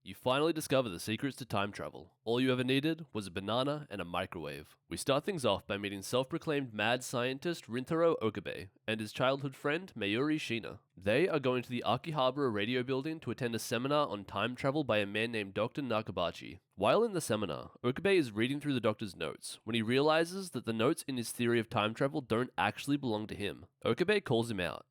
You finally discover the secrets to time travel. All you ever needed was a banana and a microwave. We start things off by meeting self-proclaimed mad scientist Rintaro Okabe and his childhood friend Mayuri Shina. They are going to the Akihabara radio building to attend a seminar on time travel by a man named Dr. Nakabachi. While in the seminar, Okabe is reading through the doctor's notes when he realizes that the notes in his theory of time travel don't actually belong to him. Okabe calls him out,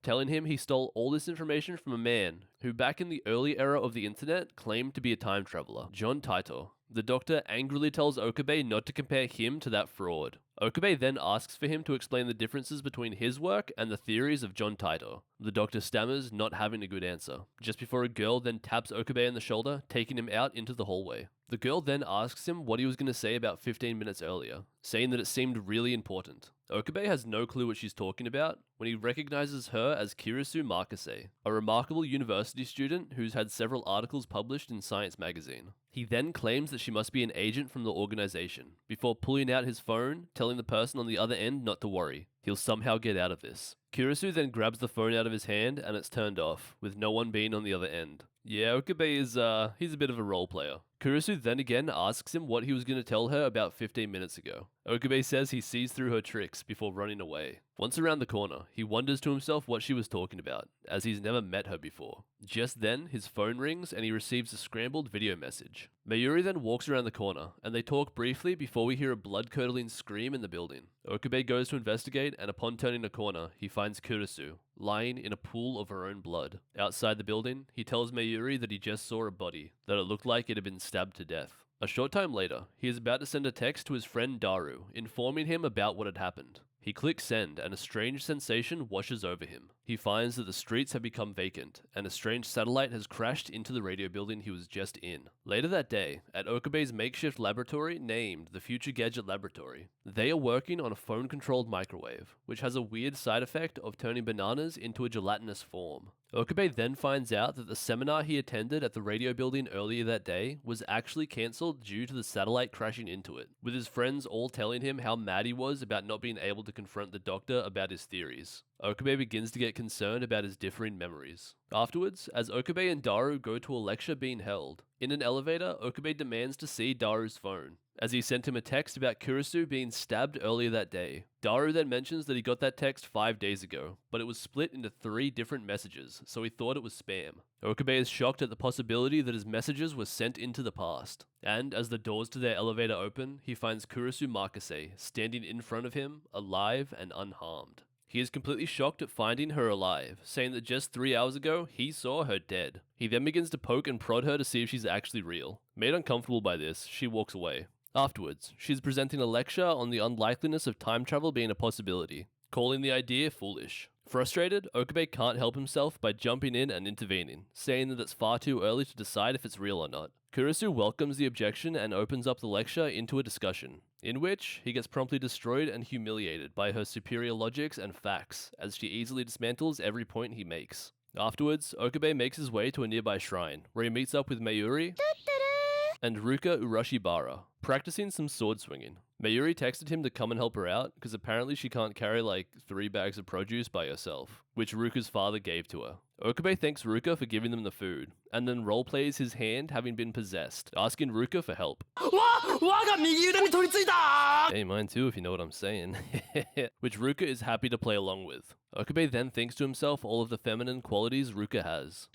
telling him he stole all this information from a man who back in the early era of the internet claimed to be a time traveler, John Titor. The doctor angrily tells Okabe not to compare him to that fraud. Okabe then asks for him to explain the differences between his work and the theories of John Titor. The doctor stammers, not having a good answer, just before a girl then taps Okabe on the shoulder, taking him out into the hallway. The girl then asks him what he was going to say about 15 minutes earlier, saying that it seemed really important. Okabe has no clue what she's talking about when he recognizes her as Kirisu Markase, a remarkable university student who's had several articles published in Science magazine. He then claims that she must be an agent from the organization, before pulling out his phone, telling the person on the other end not to worry. He'll somehow get out of this. Kirisu then grabs the phone out of his hand and it's turned off, with no one being on the other end. Yeah, Okabe is, he's a bit of a role player. Kurisu then again asks him what he was going to tell her about 15 minutes ago. Okabe says he sees through her tricks before running away. Once around the corner, he wonders to himself what she was talking about, as he's never met her before. Just then, his phone rings and he receives a scrambled video message. Mayuri then walks around the corner, and they talk briefly before we hear a blood-curdling scream in the building. Okabe goes to investigate, and upon turning a corner, he finds Kurisu, lying in a pool of her own blood. Outside the building, he tells Mayuri that he just saw a body, that it looked like it had been stabbed to death. A short time later, he is about to send a text to his friend Daru, informing him about what had happened. He clicks send and a strange sensation washes over him. He finds that the streets have become vacant and a strange satellite has crashed into the radio building he was just in. Later that day, at Okabe's makeshift laboratory named the Future Gadget Laboratory, they are working on a phone-controlled microwave, which has a weird side effect of turning bananas into a gelatinous form. Okabe then finds out that the seminar he attended at the radio building earlier that day was actually cancelled due to the satellite crashing into it, with his friends all telling him how mad he was about not being able to confront the doctor about his theories. Okabe begins to get concerned about his differing memories. Afterwards, as Okabe and Daru go to a lecture being held, in an elevator, Okabe demands to see Daru's phone, as he sent him a text about Kurisu being stabbed earlier that day. Daru then mentions that he got that text 5 days ago, but it was split into 3 different messages, so he thought it was spam. Okabe is shocked at the possibility that his messages were sent into the past, and as the doors to their elevator open, he finds Kurisu Markase standing in front of him, alive and unharmed. He is completely shocked at finding her alive, saying that just 3 hours ago, he saw her dead. He then begins to poke and prod her to see if she's actually real. Made uncomfortable by this, she walks away. Afterwards, she's presenting a lecture on the unlikeliness of time travel being a possibility, calling the idea foolish. Frustrated, Okabe can't help himself by jumping in and intervening, saying that it's far too early to decide if it's real or not. Kurisu welcomes the objection and opens up the lecture into a discussion, in which he gets promptly destroyed and humiliated by her superior logics and facts, as she easily dismantles every point he makes. Afterwards, Okabe makes his way to a nearby shrine, where he meets up with Mayuri and Ruka Urashibara, practicing some sword swinging. Mayuri texted him to come and help her out, because apparently she can't carry like 3 bags of produce by herself, which Ruka's father gave to her. Okabe thanks Ruka for giving them the food, and then roleplays his hand having been possessed, asking Ruka for help. Hey, mine too if you know what I'm saying. Which Ruka is happy to play along with. Okabe then thinks to himself all of the feminine qualities Ruka has.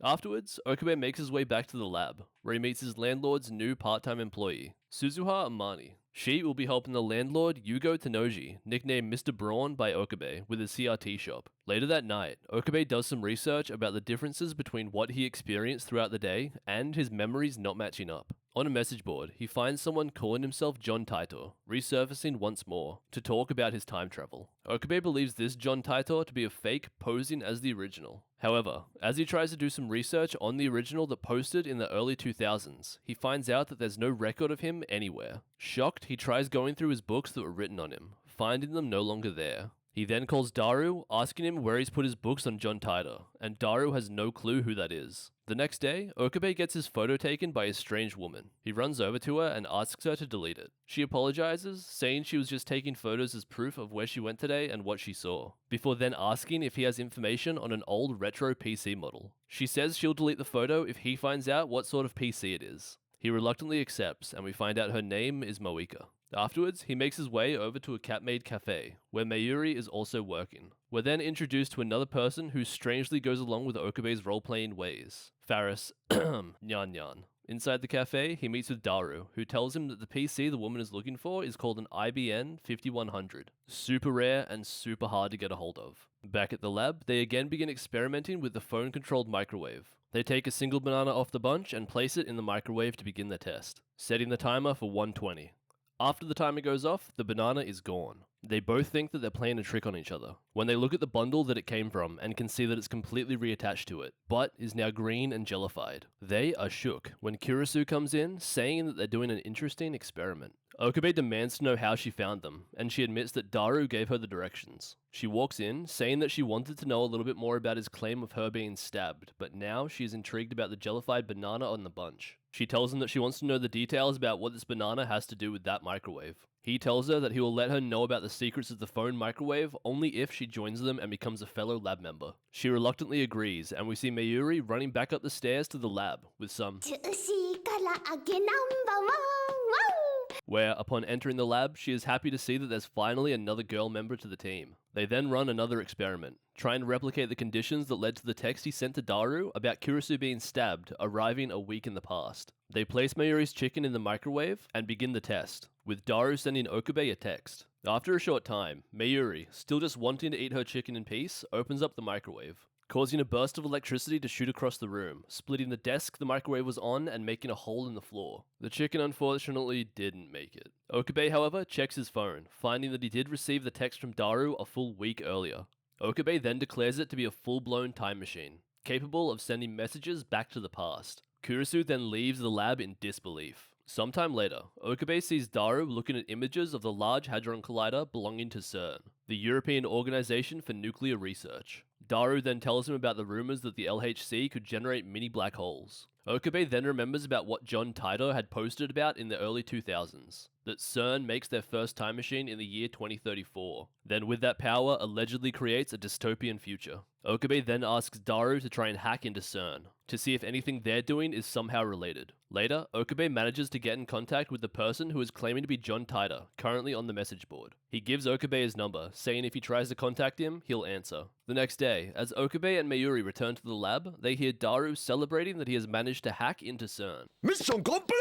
Afterwards, Okabe makes his way back to the lab, where he meets his landlord's new part-time employee, Suzuha Amani. She will be helping the landlord Yugo Tenoji, nicknamed Mr. Brawn by Okabe, with his CRT shop. Later that night, Okabe does some research about the differences between what he experienced throughout the day and his memories not matching up. On a message board, he finds someone calling himself John Titor, resurfacing once more, to talk about his time travel. Okabe believes this John Titor to be a fake posing as the original. However, as he tries to do some research on the original that posted in the early 2000s, he finds out that there's no record of him anywhere. Shocked, he tries going through his books that were written on him, finding them no longer there. He then calls Daru, asking him where he's put his books on John Titor, and Daru has no clue who that is. The next day, Okabe gets his photo taken by a strange woman. He runs over to her and asks her to delete it. She apologizes, saying she was just taking photos as proof of where she went today and what she saw, before then asking if he has information on an old retro PC model. She says she'll delete the photo if he finds out what sort of PC it is. He reluctantly accepts, and we find out her name is Moika. Afterwards, he makes his way over to a cat-made cafe, where Mayuri is also working. We're then introduced to another person who strangely goes along with Okabe's role-playing ways. Faris, Nyan Nyan. Inside the cafe, he meets with Daru, who tells him that the PC the woman is looking for is called an IBM 5100. Super rare and super hard to get a hold of. Back at the lab, they again begin experimenting with the phone-controlled microwave. They take a single banana off the bunch and place it in the microwave to begin the test, setting the timer for 120. After the timer goes off, the banana is gone. They both think that they're playing a trick on each other, when they look at the bundle that it came from and can see that it's completely reattached to it, but is now green and jellified. They are shook when Kurisu comes in, saying that they're doing an interesting experiment. Okabe demands to know how she found them, and she admits that Daru gave her the directions. She walks in, saying that she wanted to know a little bit more about his claim of her being stabbed, but now she is intrigued about the jellified banana on the bunch. She tells him that she wants to know the details about what this banana has to do with that microwave. He tells her that he will let her know about the secrets of the phone microwave only if she joins them and becomes a fellow lab member. She reluctantly agrees, and we see Mayuri running back up the stairs to the lab with some where, upon entering the lab, she is happy to see that there's finally another girl member to the team. They then run another experiment, trying to replicate the conditions that led to the text he sent to Daru about Kurisu being stabbed, arriving a week in the past. They place Mayuri's chicken in the microwave and begin the test, with Daru sending Okabe a text. After a short time, Mayuri, still just wanting to eat her chicken in peace, opens up the microwave, causing a burst of electricity to shoot across the room, splitting the desk the microwave was on and making a hole in the floor. The chicken unfortunately didn't make it. Okabe, however, checks his phone, finding that he did receive the text from Daru a full week earlier. Okabe then declares it to be a full-blown time machine, capable of sending messages back to the past. Kurisu then leaves the lab in disbelief. Sometime later, Okabe sees Daru looking at images of the Large Hadron Collider belonging to CERN, the European Organization for Nuclear Research. Daru then tells him about the rumors that the LHC could generate mini black holes. Okabe then remembers about what John Titor had posted about in the early 2000s, that CERN makes their first time machine in the year 2034, then with that power allegedly creates a dystopian future. Okabe then asks Daru to try and hack into CERN, to see if anything they're doing is somehow related. Later, Okabe manages to get in contact with the person who is claiming to be John Titor, currently on the message board. He gives Okabe his number, saying if he tries to contact him, he'll answer. The next day, as Okabe and Mayuri return to the lab, they hear Daru celebrating that he has managed to hack into CERN. Mission complete!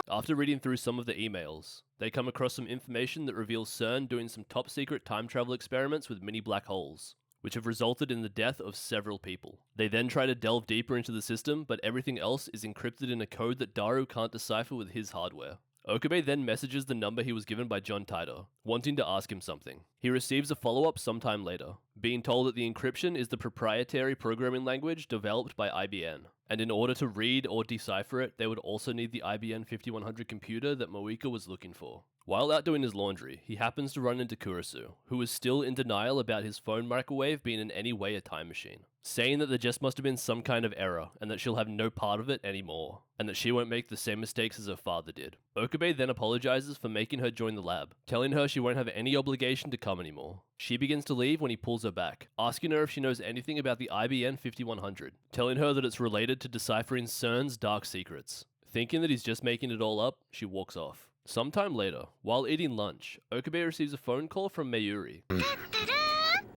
After reading through some of the emails, they come across some information that reveals CERN doing some top secret time travel experiments with mini black holes, which have resulted in the death of several people. They then try to delve deeper into the system, but everything else is encrypted in a code that Daru can't decipher with his hardware. Okabe then messages the number he was given by John Titor, wanting to ask him something. He receives a follow-up sometime later, being told that the encryption is the proprietary programming language developed by IBM, and in order to read or decipher it, they would also need the IBM 5100 computer that Moika was looking for. While out doing his laundry, he happens to run into Kurisu, who is still in denial about his phone microwave being in any way a time machine, saying that there just must have been some kind of error and that she'll have no part of it anymore, and that she won't make the same mistakes as her father did. Okabe then apologizes for making her join the lab, telling her she won't have any obligation to come anymore. She begins to leave when he pulls her back, asking her if she knows anything about the IBM 5100, telling her that it's related to deciphering CERN's dark secrets. Thinking that he's just making it all up, she walks off. Sometime later, while eating lunch, Okabe receives a phone call from Mayuri,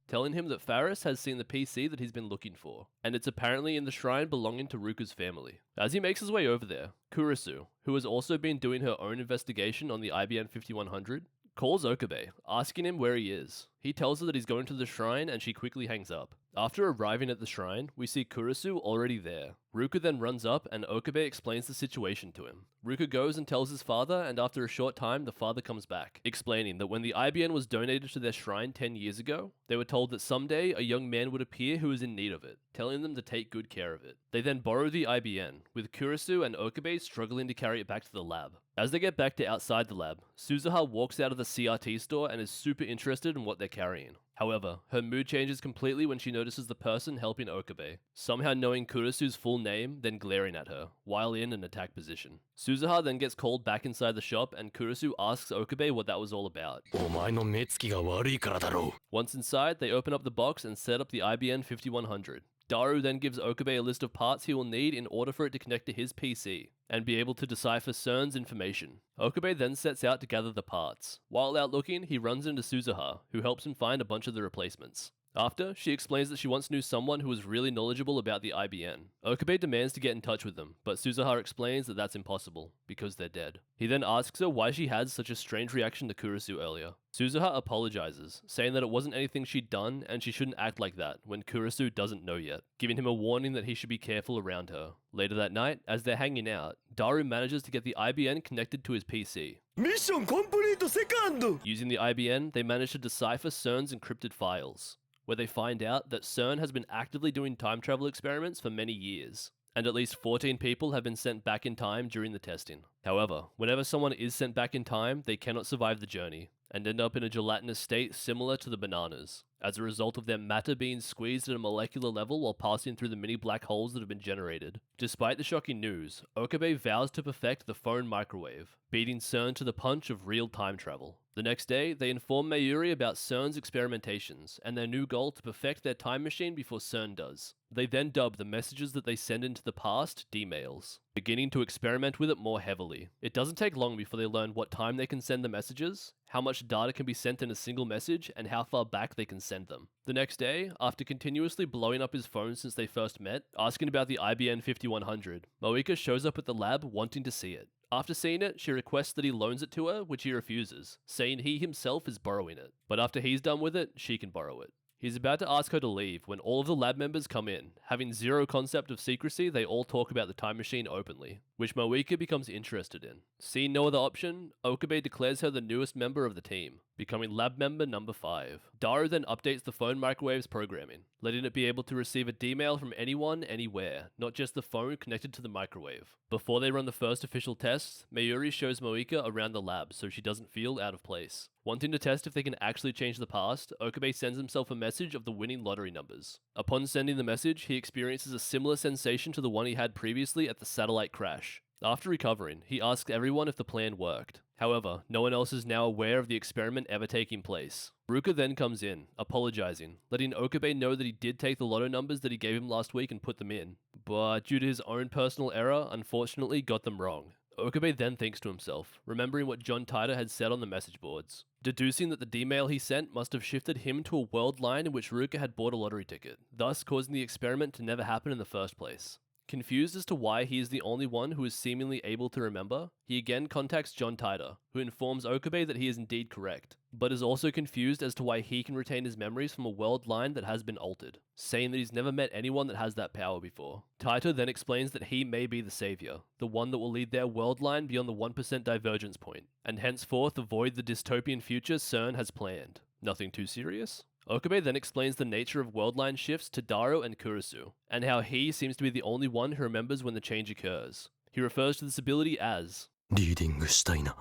telling him that Faris has seen the PC that he's been looking for, and it's apparently in the shrine belonging to Ruka's family. As he makes his way over there, Kurisu, who has also been doing her own investigation on the IBM 5100, calls Okabe, asking him where he is. He tells her that he's going to the shrine and she quickly hangs up. After arriving at the shrine, we see Kurisu already there. Ruka then runs up and Okabe explains the situation to him. Ruka goes and tells his father, and after a short time the father comes back, explaining that when the IBN was donated to their shrine 10 years ago, they were told that someday a young man would appear who was in need of it, telling them to take good care of it. They then borrow the IBN, with Kurisu and Okabe struggling to carry it back to the lab. As they get back to outside the lab, Suzuha walks out of the CRT store and is super interested in what they're carrying. However, her mood changes completely when she notices the person helping Okabe, somehow knowing Kurisu's full name, then glaring at her, while in an attack position. Suzuha then gets called back inside the shop and Kurisu asks Okabe what that was all about. お前の目つきが悪いからだろう。 Once inside, they open up the box and set up the IBN 5100. Daru then gives Okabe a list of parts he will need in order for it to connect to his PC, and be able to decipher CERN's information. Okabe then sets out to gather the parts. While out looking, he runs into Suzuha, who helps him find a bunch of the replacements. After, she explains that she once knew someone who was really knowledgeable about the IBN. Okabe demands to get in touch with them, but Suzuha explains that that's impossible, because they're dead. He then asks her why she had such a strange reaction to Kurisu earlier. Suzuha apologizes, saying that it wasn't anything she'd done and she shouldn't act like that when Kurisu doesn't know yet, giving him a warning that he should be careful around her. Later that night, as they're hanging out, Daru manages to get the IBN connected to his PC. Mission complete second! Using the IBN, they manage to decipher CERN's encrypted files, where they find out that CERN has been actively doing time travel experiments for many years, and at least 14 people have been sent back in time during the testing. However, whenever someone is sent back in time, they cannot survive the journey, and end up in a gelatinous state similar to the bananas, as a result of their matter being squeezed at a molecular level while passing through the many black holes that have been generated. Despite the shocking news, Okabe vows to perfect the phone microwave, beating CERN to the punch of real time travel. The next day, they inform Mayuri about CERN's experimentations and their new goal to perfect their time machine before CERN does. They then dub the messages that they send into the past D-mails, beginning to experiment with it more heavily. It doesn't take long before they learn what time they can send the messages, how much data can be sent in a single message, and how far back they can send them. The next day, after continuously blowing up his phone since they first met, asking about the IBN 5100, Moika shows up at the lab wanting to see it. After seeing it, she requests that he loans it to her, which he refuses, saying he himself is borrowing it. But after he's done with it, she can borrow it. He's about to ask her to leave when all of the lab members come in. Having zero concept of secrecy, they all talk about the time machine openly, which Moika becomes interested in. Seeing no other option, Okabe declares her the newest member of the team, becoming lab member number 5. Daru then updates the phone microwave's programming, letting it be able to receive a D-mail from anyone, anywhere, not just the phone connected to the microwave. Before they run the first official tests, Mayuri shows Moika around the lab so she doesn't feel out of place. Wanting to test if they can actually change the past, Okabe sends himself a message of the winning lottery numbers. Upon sending the message, he experiences a similar sensation to the one he had previously at the satellite crash. After recovering, he asks everyone if the plan worked. However, no one else is now aware of the experiment ever taking place. Ruka then comes in, apologizing, letting Okabe know that he did take the lotto numbers that he gave him last week and put them in, but due to his own personal error, unfortunately got them wrong. Okabe then thinks to himself, remembering what John Titor had said on the message boards, deducing that the D-mail he sent must have shifted him to a world line in which Ruka had bought a lottery ticket, thus causing the experiment to never happen in the first place. Confused as to why he is the only one who is seemingly able to remember, he again contacts John Titor, who informs Okabe that he is indeed correct, but is also confused as to why he can retain his memories from a world line that has been altered, saying that he's never met anyone that has that power before. Titor then explains that he may be the savior, the one that will lead their world line beyond the 1% divergence point, and henceforth avoid the dystopian future CERN has planned. Nothing too serious? Okabe then explains the nature of worldline shifts to Daru and Kurisu, and how he seems to be the only one who remembers when the change occurs. He refers to this ability as リーディングしたいな。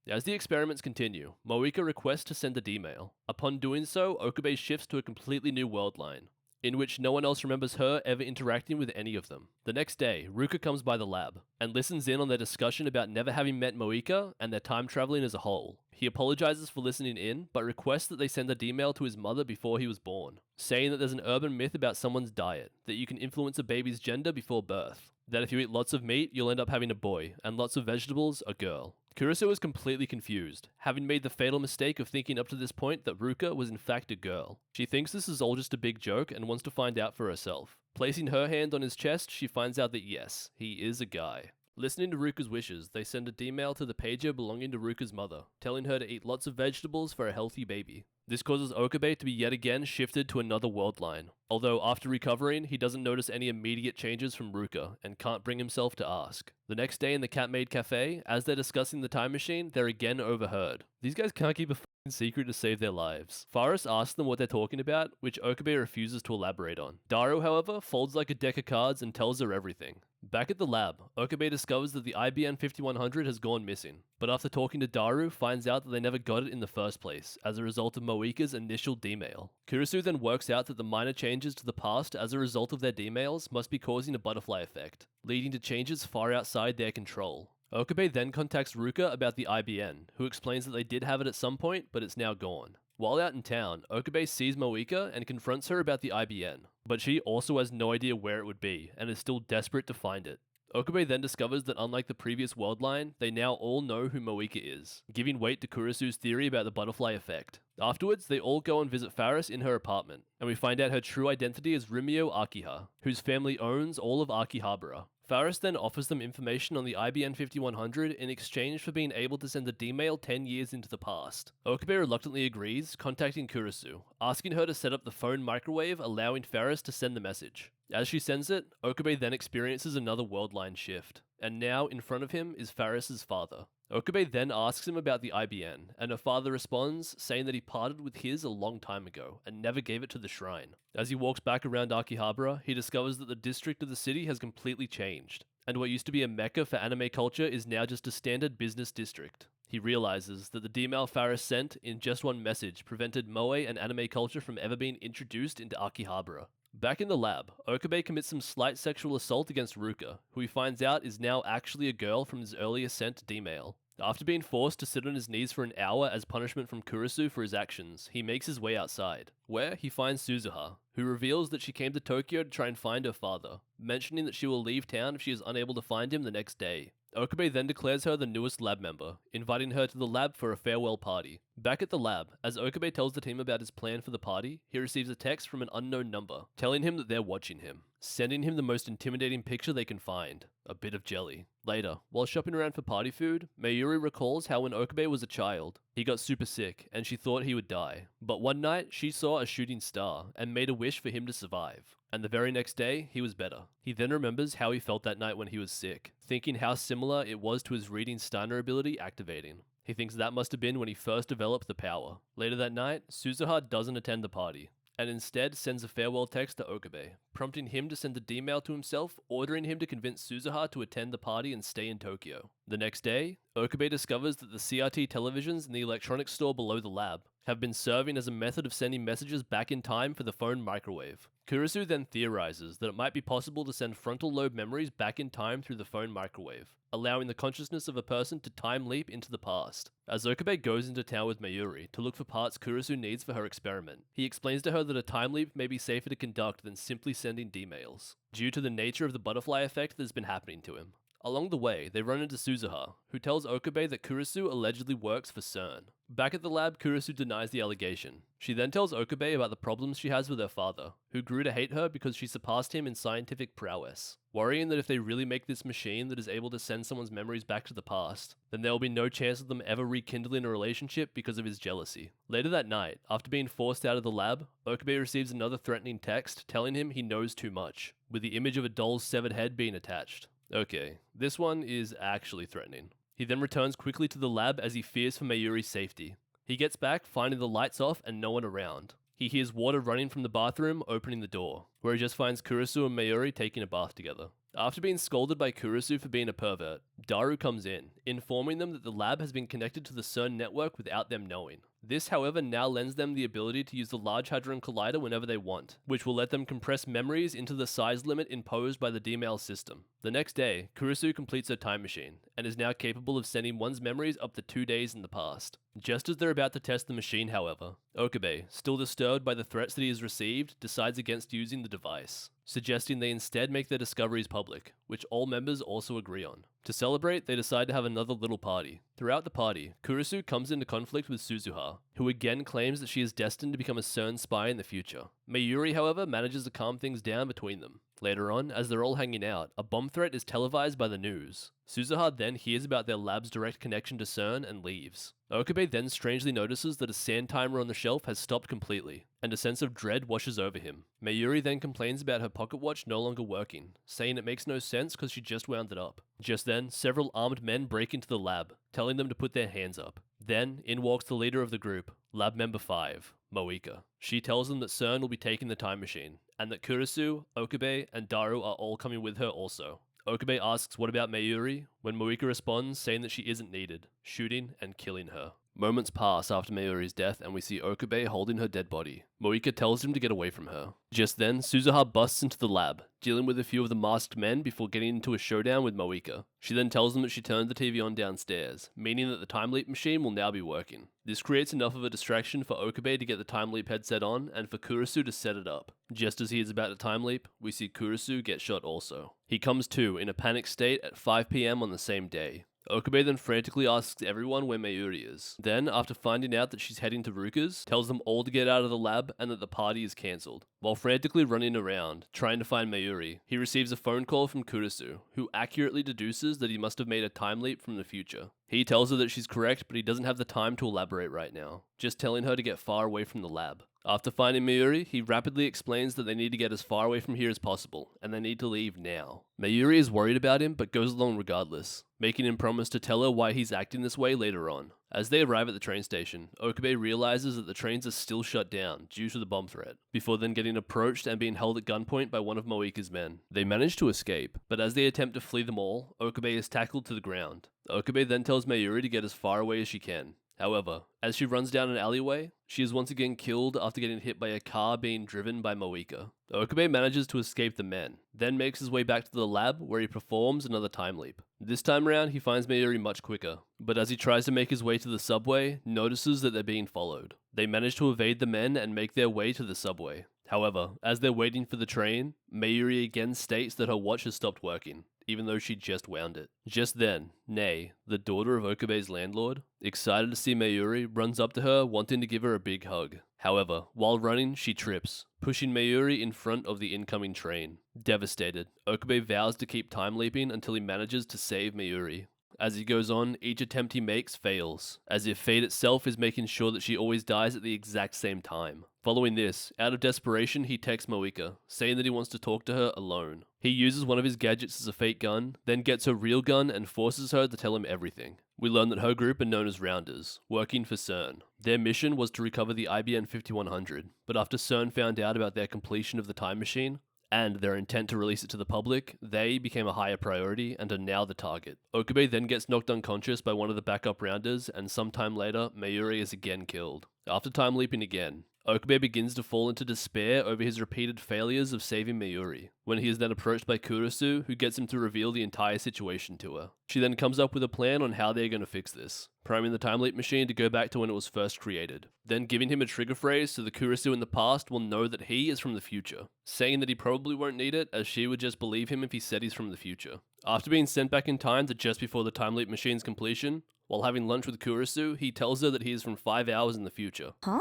As the experiments continue, Moika requests to send a D-mail. Upon doing so, Okabe shifts to a completely new world line, in which no one else remembers her ever interacting with any of them. The next day, Ruka comes by the lab, and listens in on their discussion about never having met Moika and their time traveling as a whole. He apologizes for listening in, but requests that they send a D-mail to his mother before he was born, saying that there's an urban myth about someone's diet, that you can influence a baby's gender before birth, that if you eat lots of meat, you'll end up having a boy, and lots of vegetables, a girl. Kurisu is completely confused, having made the fatal mistake of thinking up to this point that Ruka was in fact a girl. She thinks this is all just a big joke and wants to find out for herself. Placing her hand on his chest, she finds out that yes, he is a guy. Listening to Ruka's wishes, they send a D-mail to the pager belonging to Ruka's mother, telling her to eat lots of vegetables for a healthy baby. This causes Okabe to be yet again shifted to another world line, although after recovering, he doesn't notice any immediate changes from Ruka and can't bring himself to ask. The next day in the Cat-Made Cafe, as they're discussing the time machine, they're again overheard. These guys can't keep a secret to save their lives. Faris asks them what they're talking about, which Okabe refuses to elaborate on. Daru, however, folds like a deck of cards and tells her everything. Back at the lab, Okabe discovers that the IBN 5100 has gone missing, but after talking to Daru, finds out that they never got it in the first place, as a result of Moika's initial D-mail. Kurisu then works out that the minor changes to the past as a result of their D-mails must be causing a butterfly effect, leading to changes far outside their control. Okabe then contacts Ruka about the IBN, who explains that they did have it at some point, but it's now gone. While out in town, Okabe sees Moika and confronts her about the IBN, but she also has no idea where it would be, and is still desperate to find it. Okabe then discovers that unlike the previous world line, they now all know who Moika is, giving weight to Kurisu's theory about the butterfly effect. Afterwards, they all go and visit Faris in her apartment, and we find out her true identity is Rimio Akiha, whose family owns all of Akihabara. Faris then offers them information on the IBN 5100 in exchange for being able to send a D-mail 10 years into the past. Okabe reluctantly agrees, contacting Kurisu, asking her to set up the phone microwave, allowing Faris to send the message. As she sends it, Okabe then experiences another world line shift, and now in front of him is Faris's father. Okabe then asks him about the IBN, and her father responds, saying that he parted with his a long time ago, and never gave it to the shrine. As he walks back around Akihabara, he discovers that the district of the city has completely changed, and what used to be a mecca for anime culture is now just a standard business district. He realizes that the D-mail Faris sent in just one message prevented moe and anime culture from ever being introduced into Akihabara. Back in the lab, Okabe commits some slight sexual assault against Ruka, who he finds out is now actually a girl from his earlier sent D-mail. After being forced to sit on his knees for an hour as punishment from Kurisu for his actions, he makes his way outside, where he finds Suzuha, who reveals that she came to Tokyo to try and find her father, mentioning that she will leave town if she is unable to find him the next day. Okabe then declares her the newest lab member, inviting her to the lab for a farewell party. Back at the lab, as Okabe tells the team about his plan for the party, he receives a text from an unknown number, telling him that they're watching him, sending him the most intimidating picture they can find, a bit of jelly. Later, while shopping around for party food, Mayuri recalls how when Okabe was a child, he got super sick and she thought he would die. But one night, she saw a shooting star and made a wish for him to survive. And the very next day, he was better. He then remembers how he felt that night when he was sick, thinking how similar it was to his reading Steiner ability activating. He thinks that must have been when he first developed the power. Later that night, Suzuha doesn't attend the party, and instead sends a farewell text to Okabe, prompting him to send a D-mail to himself, ordering him to convince Suzuha to attend the party and stay in Tokyo. The next day, Okabe discovers that the CRT televisions in the electronics store below the lab have been serving as a method of sending messages back in time for the phone microwave. Kurisu then theorizes that it might be possible to send frontal lobe memories back in time through the phone microwave, allowing the consciousness of a person to time leap into the past. As Okabe goes into town with Mayuri to look for parts Kurisu needs for her experiment, he explains to her that a time leap may be safer to conduct than simply sending D-mails, due to the nature of the butterfly effect that has been happening to him. Along the way, they run into Suzuha, who tells Okabe that Kurisu allegedly works for CERN. Back at the lab, Kurisu denies the allegation. She then tells Okabe about the problems she has with her father, who grew to hate her because she surpassed him in scientific prowess, worrying that if they really make this machine that is able to send someone's memories back to the past, then there will be no chance of them ever rekindling a relationship because of his jealousy. Later that night, after being forced out of the lab, Okabe receives another threatening text telling him he knows too much, with the image of a doll's severed head being attached. Okay, this one is actually threatening. He then returns quickly to the lab as he fears for Mayuri's safety. He gets back, finding the lights off and no one around. He hears water running from the bathroom, opening the door, where he just finds Kurisu and Mayuri taking a bath together. After being scolded by Kurisu for being a pervert, Daru comes in, informing them that the lab has been connected to the CERN network without them knowing. This, however, now lends them the ability to use the Large Hadron Collider whenever they want, which will let them compress memories into the size limit imposed by the D-mail system. The next day, Kurisu completes her time machine, and is now capable of sending one's memories up to 2 days in the past. Just as they're about to test the machine, however, Okabe, still disturbed by the threats that he has received, decides against using the device, suggesting they instead make their discoveries public, which all members also agree on. To celebrate, they decide to have another little party. Throughout the party, Kurisu comes into conflict with Suzuha, who again claims that she is destined to become a CERN spy in the future. Mayuri, however, manages to calm things down between them. Later on, as they're all hanging out, a bomb threat is televised by the news. Suzuha then hears about their lab's direct connection to CERN and leaves. Okabe then strangely notices that a sand timer on the shelf has stopped completely, and a sense of dread washes over him. Mayuri then complains about her pocket watch no longer working, saying it makes no sense because she just wound it up. Just then, several armed men break into the lab, telling them to put their hands up. Then, in walks the leader of the group, Lab Member 5, Moika. She tells them that CERN will be taking the time machine, and that Kurisu, Okabe, and Daru are all coming with her also. Okabe asks what about Mayuri, when Moika responds saying that she isn't needed, shooting and killing her. Moments pass after Mayuri's death and we see Okabe holding her dead body. Moika tells him to get away from her. Just then, Suzuha busts into the lab, dealing with a few of the masked men before getting into a showdown with Moika. She then tells them that she turned the TV on downstairs, meaning that the time leap machine will now be working. This creates enough of a distraction for Okabe to get the time leap headset on and for Kurisu to set it up. Just as he is about to time leap, we see Kurisu get shot also. He comes to in a panic state at 5 PM on the same day. Okabe then frantically asks everyone where Mayuri is. Then, after finding out that she's heading to Ruka's, tells them all to get out of the lab and that the party is cancelled. While frantically running around, trying to find Mayuri, he receives a phone call from Kurisu, who accurately deduces that he must have made a time leap from the future. He tells her that she's correct, but he doesn't have the time to elaborate right now, just telling her to get far away from the lab. After finding Mayuri, he rapidly explains that they need to get as far away from here as possible, and they need to leave now. Mayuri is worried about him, but goes along regardless, making him promise to tell her why he's acting this way later on. As they arrive at the train station, Okabe realizes that the trains are still shut down due to the bomb threat, before then getting approached and being held at gunpoint by one of Moika's men. They manage to escape, but as they attempt to flee them all, Okabe is tackled to the ground. Okabe then tells Mayuri to get as far away as she can. However, as she runs down an alleyway, she is once again killed after getting hit by a car being driven by Moika. Okabe manages to escape the men, then makes his way back to the lab where he performs another time leap. This time around, he finds Mayuri much quicker, but as he tries to make his way to the subway, notices that they're being followed. They manage to evade the men and make their way to the subway. However, as they're waiting for the train, Mayuri again states that her watch has stopped working, even though she just wound it. Just then, Nei, the daughter of Okabe's landlord, excited to see Mayuri, runs up to her wanting to give her a big hug. However, while running, she trips, pushing Mayuri in front of the incoming train. Devastated, Okabe vows to keep time leaping until he manages to save Mayuri. As he goes on, each attempt he makes fails, as if fate itself is making sure that she always dies at the exact same time. Following this, out of desperation, he texts Moika, saying that he wants to talk to her alone. He uses one of his gadgets as a fake gun, then gets her real gun and forces her to tell him everything. We learn that her group are known as Rounders, working for CERN. Their mission was to recover the IBN 5100, but after CERN found out about their completion of the time machine, and their intent to release it to the public, they became a higher priority and are now the target. Okabe then gets knocked unconscious by one of the backup Rounders, and sometime later, Mayuri is again killed. After time leaping again, Okabe begins to fall into despair over his repeated failures of saving Mayuri, when he is then approached by Kurisu, who gets him to reveal the entire situation to her. She then comes up with a plan on how they're going to fix this, priming the time leap machine to go back to when it was first created, then giving him a trigger phrase so the Kurisu in the past will know that he is from the future, saying that he probably won't need it as she would just believe him if he said he's from the future. After being sent back in time to just before the time leap machine's completion, while having lunch with Kurisu, he tells her that he is from 5 hours in the future. Huh?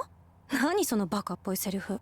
何そのバカっぽいセリフ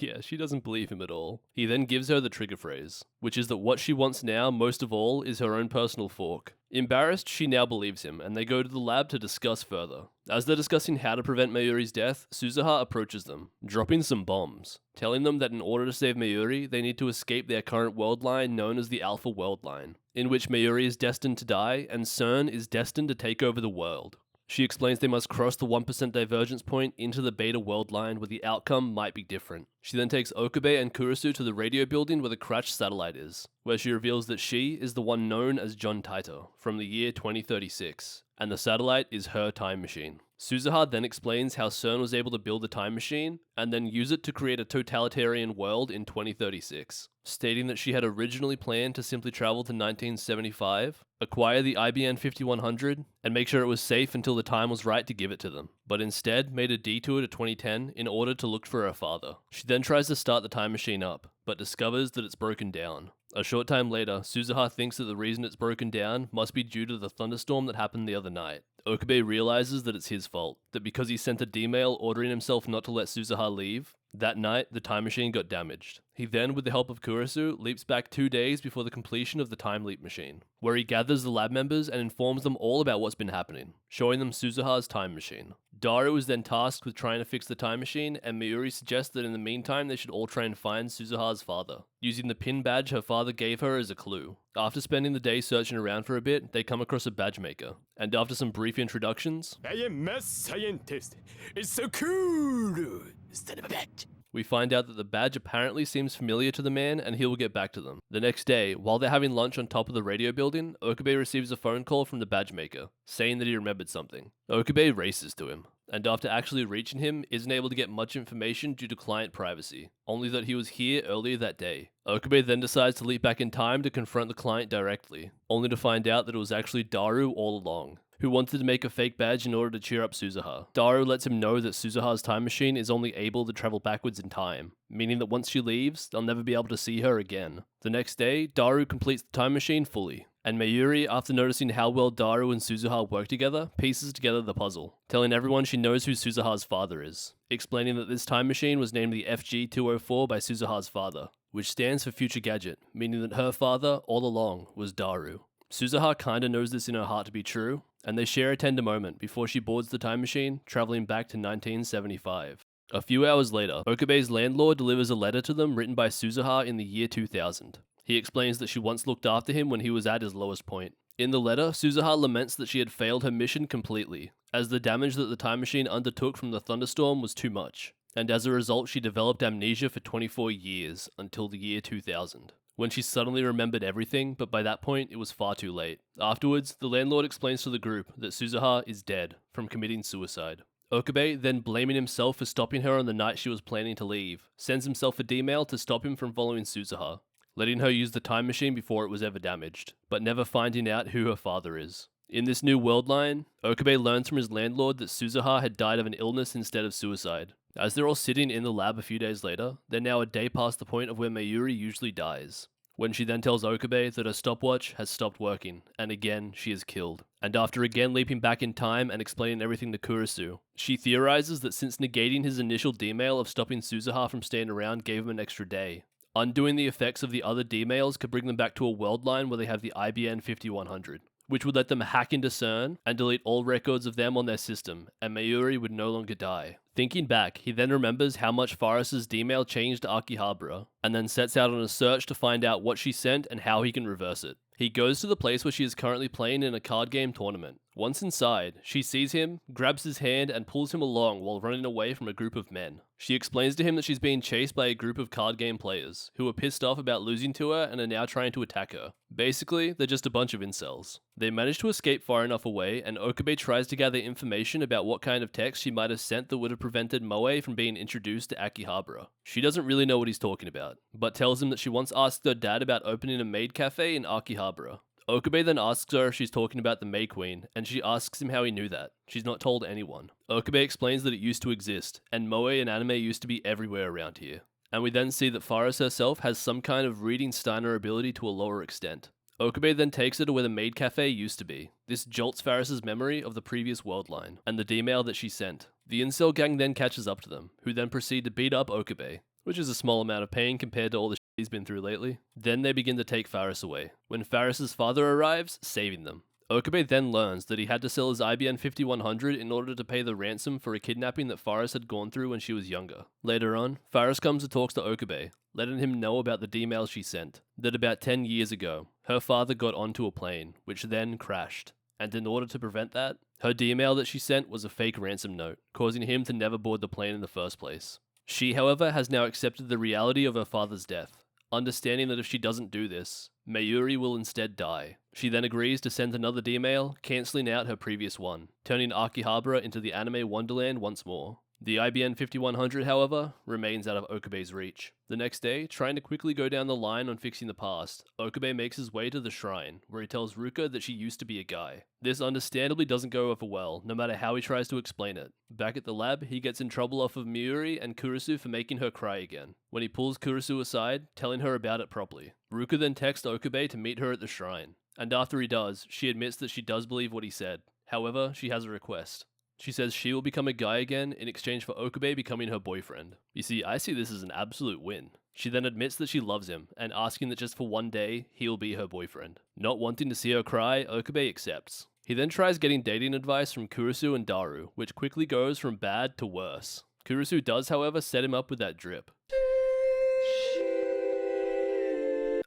Yeah, she doesn't believe him at all. He then gives her the trigger phrase, which is that what she wants now, most of all, is her own personal fork. Embarrassed, she now believes him, and they go to the lab to discuss further. As they're discussing how to prevent Mayuri's death, Suzuha approaches them, dropping some bombs, telling them that in order to save Mayuri, they need to escape their current world line known as the Alpha World Line, in which Mayuri is destined to die, and CERN is destined to take over the world. She explains they must cross the 1% divergence point into the Beta World Line where the outcome might be different. She then takes Okabe and Kurisu to the radio building where the crashed satellite is, where she reveals that she is the one known as John Titor from the year 2036, and the satellite is her time machine. Suzuha then explains how CERN was able to build a time machine and then use it to create a totalitarian world in 2036, stating that she had originally planned to simply travel to 1975, acquire the IBN 5100, and make sure it was safe until the time was right to give it to them, but instead made a detour to 2010 in order to look for her father. She then tries to start the time machine up, but discovers that it's broken down. A short time later, Suzuha thinks that the reason it's broken down must be due to the thunderstorm that happened the other night. Okabe realizes that it's his fault, that because he sent a D-mail ordering himself not to let Suzuha leave, that night the time machine got damaged. He then, with the help of Kurisu, leaps back 2 days before the completion of the time leap machine, where he gathers the lab members and informs them all about what's been happening, showing them Suzuha's time machine. Daru is then tasked with trying to fix the time machine, and Mayuri suggests that in the meantime they should all try and find Suzuha's father, using the pin badge her father gave her as a clue. After spending the day searching around for a bit, they come across a badge maker, and after some brief introductions, I am math scientist. It's so cool. Son of a bitch. we find out that the badge apparently seems familiar to the man and he will get back to them. The next day, while they're having lunch on top of the radio building, Okabe receives a phone call from the badge maker, saying that he remembered something. Okabe races to him, and after actually reaching him, isn't able to get much information due to client privacy, only that he was here earlier that day. Okabe then decides to leap back in time to confront the client directly, only to find out that it was actually Daru all along, who wanted to make a fake badge in order to cheer up Suzuha. Daru lets him know that Suzuha's time machine is only able to travel backwards in time, meaning that once she leaves, they'll never be able to see her again. The next day, Daru completes the time machine fully, and Mayuri, after noticing how well Daru and Suzuha work together, pieces together the puzzle, telling everyone she knows who Suzuha's father is, explaining that this time machine was named the FG-204 by Suzuha's father, which stands for Future Gadget, meaning that her father, all along, was Daru. Suzuha kinda knows this in her heart to be true, and they share a tender moment before she boards the time machine, traveling back to 1975. A few hours later, Okabe's landlord delivers a letter to them written by Suzuha in the year 2000. He explains that she once looked after him when he was at his lowest point. In the letter, Suzuha laments that she had failed her mission completely, as the damage that the time machine undertook from the thunderstorm was too much, and as a result she developed amnesia for 24 years, until the year 2000. When she suddenly remembered everything, but by that point it was far too late. Afterwards, the landlord explains to the group that Suzuha is dead from committing suicide. Okabe, then blaming himself for stopping her on the night she was planning to leave, sends himself a D-mail to stop him from following Suzuha, letting her use the time machine before it was ever damaged, but never finding out who her father is. In this new world line, Okabe learns from his landlord that Suzuha had died of an illness instead of suicide. As they're all sitting in the lab a few days later, they're now a day past the point of where Mayuri usually dies, when she then tells Okabe that her stopwatch has stopped working, and again she is killed. And after again leaping back in time and explaining everything to Kurisu, she theorizes that since negating his initial D-mail of stopping Suzuha from staying around gave him an extra day, undoing the effects of the other D-mails could bring them back to a world line where they have the IBN 5100, which would let them hack into CERN and delete all records of them on their system, and Mayuri would no longer die. Thinking back, he then remembers how much Forrest's D-mail changed Akihabara, and then sets out on a search to find out what she sent and how he can reverse it. He goes to the place where she is currently playing in a card game tournament. Once inside, she sees him, grabs his hand, and pulls him along while running away from a group of men. She explains to him that she's being chased by a group of card game players, who are pissed off about losing to her and are now trying to attack her. Basically, they're just a bunch of incels. They manage to escape far enough away, and Okabe tries to gather information about what kind of text she might have sent that would have prevented Moe from being introduced to Akihabara. She doesn't really know what he's talking about, but tells him that she once asked her dad about opening a maid cafe in Akihabara. Okabe then asks her if she's talking about the May Queen, and she asks him how he knew that. She's not told anyone. Okabe explains that it used to exist, and moe and anime used to be everywhere around here. And we then see that Faris herself has some kind of reading Steiner ability to a lower extent. Okabe then takes her to where the maid cafe used to be. This jolts Faris's memory of the previous world line, and the D-mail that she sent. The incel gang then catches up to them, who then proceed to beat up Okabe, which is a small amount of pain compared to all the he's been through lately. Then they begin to take Faris away, when Faris's father arrives, saving them. Okabe then learns that he had to sell his IBN 5100 in order to pay the ransom for a kidnapping that Faris had gone through when she was younger. Later on, Faris comes and talks to Okabe, letting him know about the D-mail she sent, that about 10 years ago, her father got onto a plane, which then crashed. And in order to prevent that, her D-mail that she sent was a fake ransom note, causing him to never board the plane in the first place. She, however, has now accepted the reality of her father's death, understanding that if she doesn't do this, Mayuri will instead die. She then agrees to send another D-mail, cancelling out her previous one, turning Akihabara into the anime wonderland once more. The IBN 5100, however, remains out of Okabe's reach. The next day, trying to quickly go down the line on fixing the past, Okabe makes his way to the shrine, where he tells Ruka that she used to be a guy. This understandably doesn't go over well, no matter how he tries to explain it. Back at the lab, he gets in trouble off of Mayuri and Kurisu for making her cry again, when he pulls Kurisu aside, telling her about it properly. Ruka then texts Okabe to meet her at the shrine, and after he does, she admits that she does believe what he said. However, she has a request. She says she will become a guy again in exchange for Okabe becoming her boyfriend. You see, I see this as an absolute win. She then admits that she loves him, and asking that just for one day, he'll be her boyfriend. Not wanting to see her cry, Okabe accepts. He then tries getting dating advice from Kurisu and Daru, which quickly goes from bad to worse. Kurisu does, however, set him up with that drip.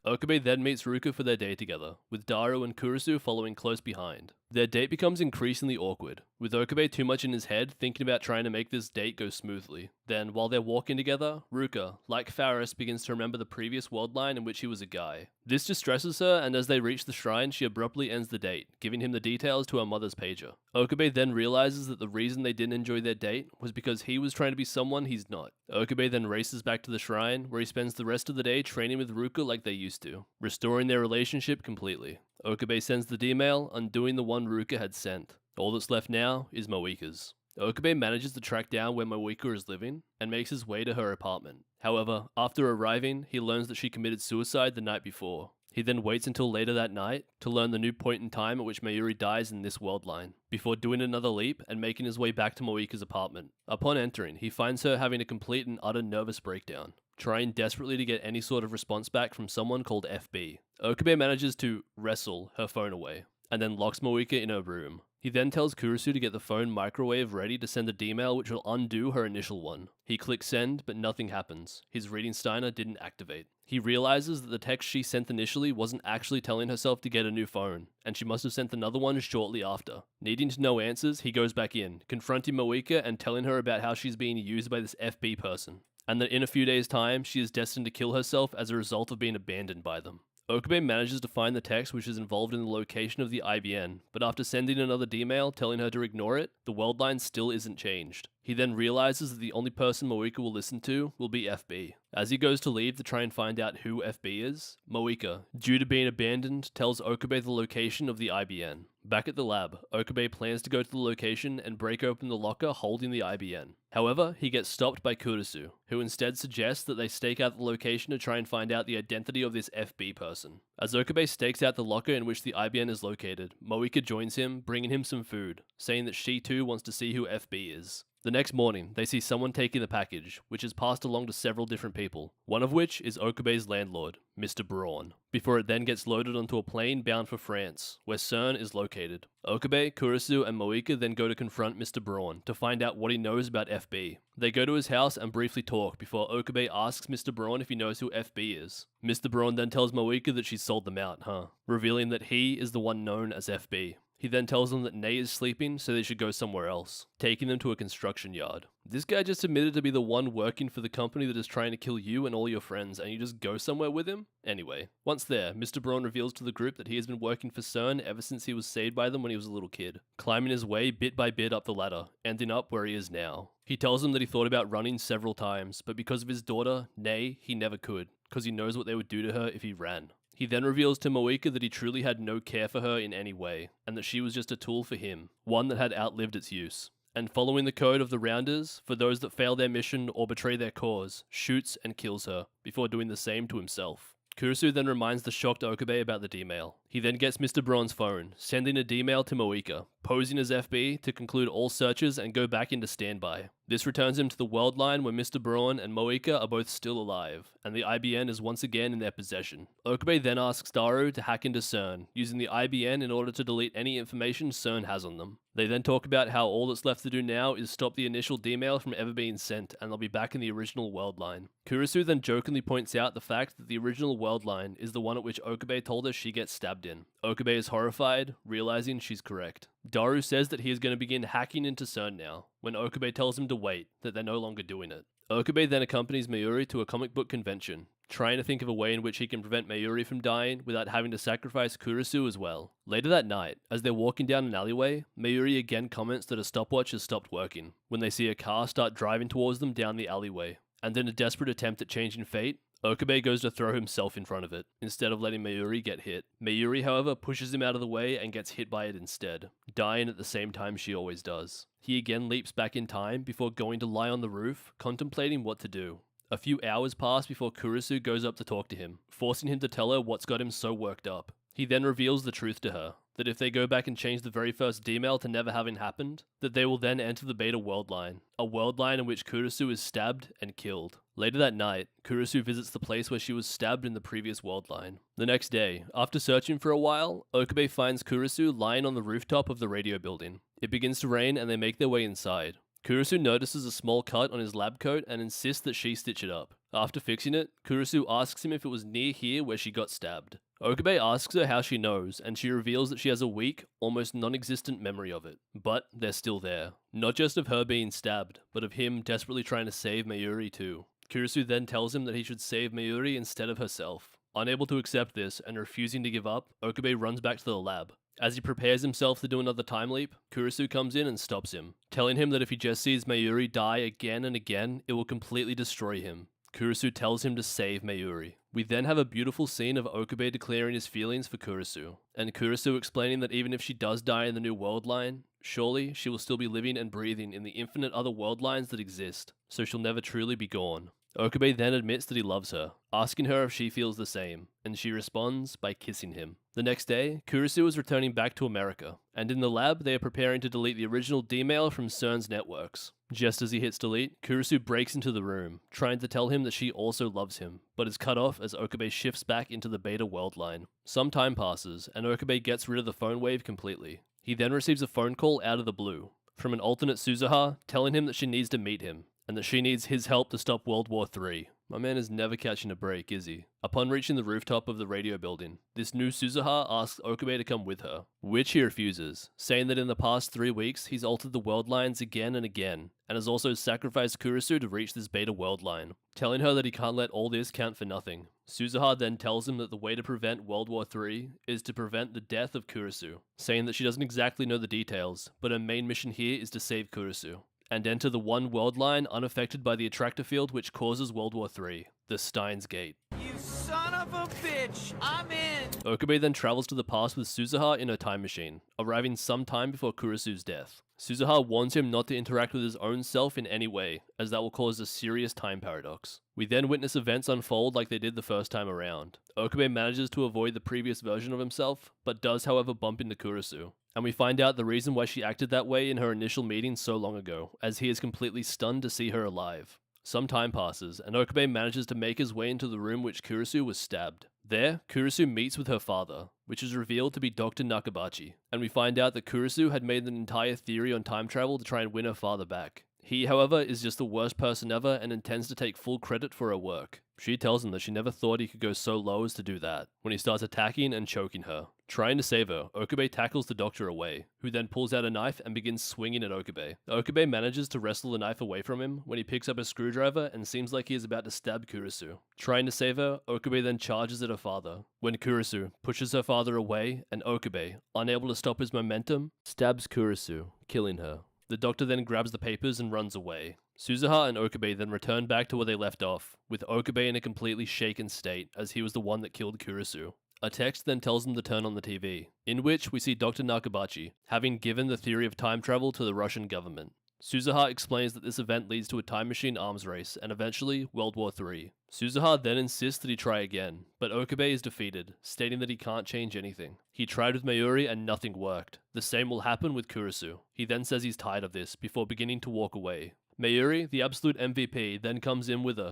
Okabe then meets Ruka for their day together, with Daru and Kurisu following close behind. Their date becomes increasingly awkward, with Okabe too much in his head thinking about trying to make this date go smoothly. Then, while they're walking together, Ruka, like Faris, begins to remember the previous world line in which he was a guy. This distresses her, and as they reach the shrine, she abruptly ends the date, giving him the details to her mother's pager. Okabe then realizes that the reason they didn't enjoy their date was because he was trying to be someone he's not. Okabe then races back to the shrine, where he spends the rest of the day training with Ruka like they used to, restoring their relationship completely. Okabe sends the D-mail, undoing the one Ruka had sent. All that's left now is Moika's. Okabe manages to track down where Moika is living, and makes his way to her apartment. However, after arriving, he learns that she committed suicide the night before. He then waits until later that night to learn the new point in time at which Mayuri dies in this world line, before doing another leap and making his way back to Moika's apartment. Upon entering, he finds her having a complete and utter nervous breakdown, trying desperately to get any sort of response back from someone called FB. Okabe manages to wrestle her phone away, and then locks Moika in her room. He then tells Kurisu to get the phone microwave ready to send a D-mail which will undo her initial one. He clicks send, but nothing happens. His reading Steiner didn't activate. He realizes that the text she sent initially wasn't actually telling herself to get a new phone, and she must have sent another one shortly after. Needing to know answers, he goes back in, confronting Moika and telling her about how she's being used by this FB person, and that in a few days' time, she is destined to kill herself as a result of being abandoned by them. Okabe manages to find the text which is involved in the location of the IBN, but after sending another D-mail telling her to ignore it, the world line still isn't changed. He then realizes that the only person Moika will listen to will be FB. As he goes to leave to try and find out who FB is, Moika, due to being abandoned, tells Okabe the location of the IBN. Back at the lab, Okabe plans to go to the location and break open the locker holding the IBN. However, he gets stopped by Kurisu, who instead suggests that they stake out the location to try and find out the identity of this FB person. As Okabe stakes out the locker in which the IBN is located, Moika joins him, bringing him some food, saying that she too wants to see who FB is. The next morning, they see someone taking the package, which is passed along to several different people, one of which is Okabe's landlord, Mr. Braun, before it then gets loaded onto a plane bound for France, where CERN is located. Okabe, Kurisu, and Moika then go to confront Mr. Braun to find out what he knows about FB. They go to his house and briefly talk before Okabe asks Mr. Braun if he knows who FB is. Mr. Braun then tells Moika that she's sold them out, revealing that he is the one known as FB. He then tells them that Nay is sleeping, so they should go somewhere else, taking them to a construction yard. This guy just admitted to be the one working for the company that is trying to kill you and all your friends, and you just go somewhere with him? Anyway, once there, Mr. Braun reveals to the group that he has been working for CERN ever since he was saved by them when he was a little kid, climbing his way bit by bit up the ladder, ending up where he is now. He tells them that he thought about running several times, but because of his daughter, Nay, he never could, because he knows what they would do to her if he ran. He then reveals to Moika that he truly had no care for her in any way, and that she was just a tool for him, one that had outlived its use. And following the code of the Rounders, for those that fail their mission or betray their cause, shoots and kills her, before doing the same to himself. Kurisu then reminds the shocked Okabe about the D-mail. He then gets Mr. Braun's phone, sending a D-mail to Moika, posing as FB to conclude all searches and go back into standby. This returns him to the world line where Mr. Braun and Moika are both still alive, and the IBN is once again in their possession. Okabe then asks Daru to hack into CERN, using the IBN in order to delete any information CERN has on them. They then talk about how all that's left to do now is stop the initial D-mail from ever being sent, and they'll be back in the original world line. Kurisu then jokingly points out the fact that the original world line is the one at which Okabe told her she gets stabbed in. Okabe is horrified, realizing she's correct. Daru says that he is going to begin hacking into CERN now, when Okabe tells him to wait, that they're no longer doing it. Okabe then accompanies Mayuri to a comic book convention, trying to think of a way in which he can prevent Mayuri from dying without having to sacrifice Kurisu as well. Later that night, as they're walking down an alleyway, Mayuri again comments that a stopwatch has stopped working, when they see a car start driving towards them down the alleyway. And in a desperate attempt at changing fate, Okabe goes to throw himself in front of it, instead of letting Mayuri get hit. Mayuri, however, pushes him out of the way and gets hit by it instead, dying at the same time she always does. He again leaps back in time before going to lie on the roof, contemplating what to do. A few hours pass before Kurisu goes up to talk to him, forcing him to tell her what's got him so worked up. He then reveals the truth to her, that if they go back and change the very first D-mail to never having happened, that they will then enter the Beta world line, a world line in which Kurisu is stabbed and killed. Later that night, Kurisu visits the place where she was stabbed in the previous world line. The next day, after searching for a while, Okabe finds Kurisu lying on the rooftop of the radio building. It begins to rain and they make their way inside. Kurisu notices a small cut on his lab coat and insists that she stitch it up. After fixing it, Kurisu asks him if it was near here where she got stabbed. Okabe asks her how she knows, and she reveals that she has a weak, almost non-existent memory of it. But they're still there. Not just of her being stabbed, but of him desperately trying to save Mayuri too. Kurisu then tells him that he should save Mayuri instead of herself. Unable to accept this and refusing to give up, Okabe runs back to the lab. As he prepares himself to do another time leap, Kurisu comes in and stops him, telling him that if he just sees Mayuri die again and again, it will completely destroy him. Kurisu tells him to save Mayuri. We then have a beautiful scene of Okabe declaring his feelings for Kurisu, and Kurisu explaining that even if she does die in the new world line, surely she will still be living and breathing in the infinite other world lines that exist, so she'll never truly be gone. Okabe then admits that he loves her, asking her if she feels the same, and she responds by kissing him. The next day, Kurisu is returning back to America, and in the lab they are preparing to delete the original D-mail from CERN's networks. Just as he hits delete, Kurisu breaks into the room, trying to tell him that she also loves him, but is cut off as Okabe shifts back into the Beta world line. Some time passes, and Okabe gets rid of the phone wave completely. He then receives a phone call out of the blue, from an alternate Suzuha telling him that she needs to meet him, and that she needs his help to stop World War III. My man is never catching a break, is he? Upon reaching the rooftop of the radio building, this new Suzuha asks Okabe to come with her, which he refuses, saying that in the past 3 weeks he's altered the world lines again and again, and has also sacrificed Kurisu to reach this Beta world line, telling her that he can't let all this count for nothing. Suzuha then tells him that the way to prevent World War III is to prevent the death of Kurisu, saying that she doesn't exactly know the details, but her main mission here is to save Kurisu and enter the one world line unaffected by the attractor field which causes World War III, the Steins Gate. You son of a bitch! I'm in! Okabe then travels to the past with Suzuha in her time machine, arriving some time before Kurisu's death. Suzuha warns him not to interact with his own self in any way, as that will cause a serious time paradox. We then witness events unfold like they did the first time around. Okabe manages to avoid the previous version of himself, but does however bump into Kurisu. And we find out the reason why she acted that way in her initial meeting so long ago, as he is completely stunned to see her alive. Some time passes, and Okabe manages to make his way into the room which Kurisu was stabbed. There, Kurisu meets with her father, which is revealed to be Dr. Nakabachi, and we find out that Kurisu had made an entire theory on time travel to try and win her father back. He, however, is just the worst person ever and intends to take full credit for her work. She tells him that she never thought he could go so low as to do that, when he starts attacking and choking her. Trying to save her, Okabe tackles the doctor away, who then pulls out a knife and begins swinging at Okabe. Okabe manages to wrestle the knife away from him when he picks up a screwdriver and seems like he is about to stab Kurisu. Trying to save her, Okabe then charges at her father, when Kurisu pushes her father away and Okabe, unable to stop his momentum, stabs Kurisu, killing her. The doctor then grabs the papers and runs away. Suzuha and Okabe then return back to where they left off, with Okabe in a completely shaken state, as he was the one that killed Kurisu. A text then tells them to turn on the TV, in which we see Dr. Nakabachi having given the theory of time travel to the Russian government. Suzuha explains that this event leads to a time machine arms race and eventually World War III. Suzuha then insists that he try again, but Okabe is defeated, stating that he can't change anything. He tried with Mayuri and nothing worked. The same will happen with Kurisu. He then says he's tired of this before beginning to walk away. Mayuri, the absolute MVP, then comes in with a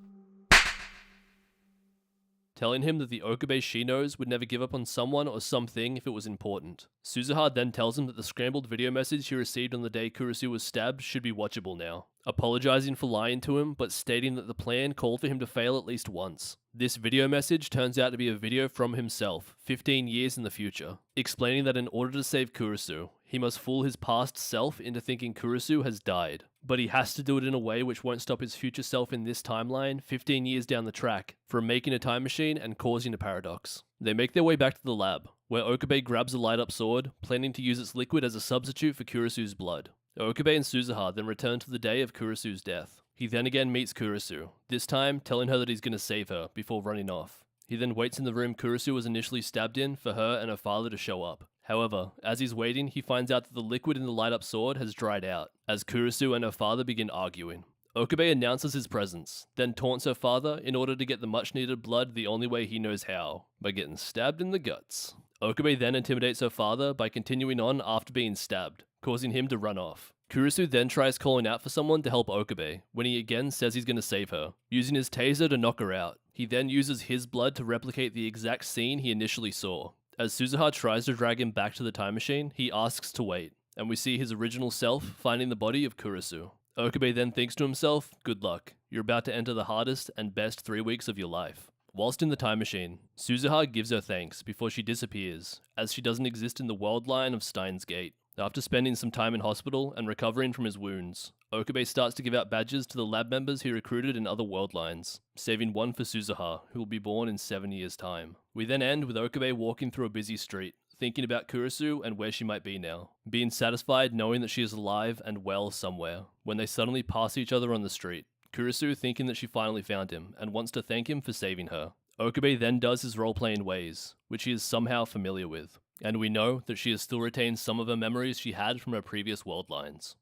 telling him that the Okabe she knows would never give up on someone or something if it was important. Suzuha then tells him that the scrambled video message he received on the day Kurisu was stabbed should be watchable now, apologizing for lying to him but stating that the plan called for him to fail at least once. This video message turns out to be a video from himself, 15 years in the future, explaining that in order to save Kurisu, He must fool his past self into thinking Kurisu has died, but he has to do it in a way which won't stop his future self in this timeline 15 years down the track from making a time machine and causing a paradox. They make their way back to the lab, where Okabe grabs a light-up sword, planning to use its liquid as a substitute for Kurisu's blood. Okabe and Suzuha then return to the day of Kurisu's death. He then again meets Kurisu, this time telling her that he's going to save her before running off. He then waits in the room Kurisu was initially stabbed in for her and her father to show up. However, as he's waiting, he finds out that the liquid in the light-up sword has dried out, as Kurisu and her father begin arguing. Okabe announces his presence, then taunts her father in order to get the much-needed blood the only way he knows how, by getting stabbed in the guts. Okabe then intimidates her father by continuing on after being stabbed, causing him to run off. Kurisu then tries calling out for someone to help Okabe, when he again says he's going to save her, using his taser to knock her out. He then uses his blood to replicate the exact scene he initially saw. As Suzuha tries to drag him back to the time machine, he asks to wait, and we see his original self finding the body of Kurisu. Okabe then thinks to himself, good luck, you're about to enter the hardest and best 3 weeks of your life. Whilst in the time machine, Suzuha gives her thanks before she disappears, as she doesn't exist in the world line of Steins Gate. After spending some time in hospital and recovering from his wounds, Okabe starts to give out badges to the lab members he recruited in other world lines, saving one for Suzuha, who will be born in 7 years' time. We then end with Okabe walking through a busy street, thinking about Kurisu and where she might be now, being satisfied knowing that she is alive and well somewhere, when they suddenly pass each other on the street. Kurisu thinking that she finally found him, and wants to thank him for saving her. Okabe then does his role-playing ways, which he is somehow familiar with, and we know that she has still retained some of her memories she had from her previous world lines.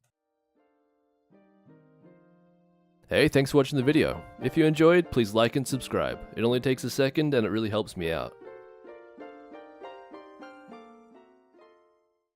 Hey, thanks for watching the video. If you enjoyed, please like and subscribe. It only takes a second and it really helps me out.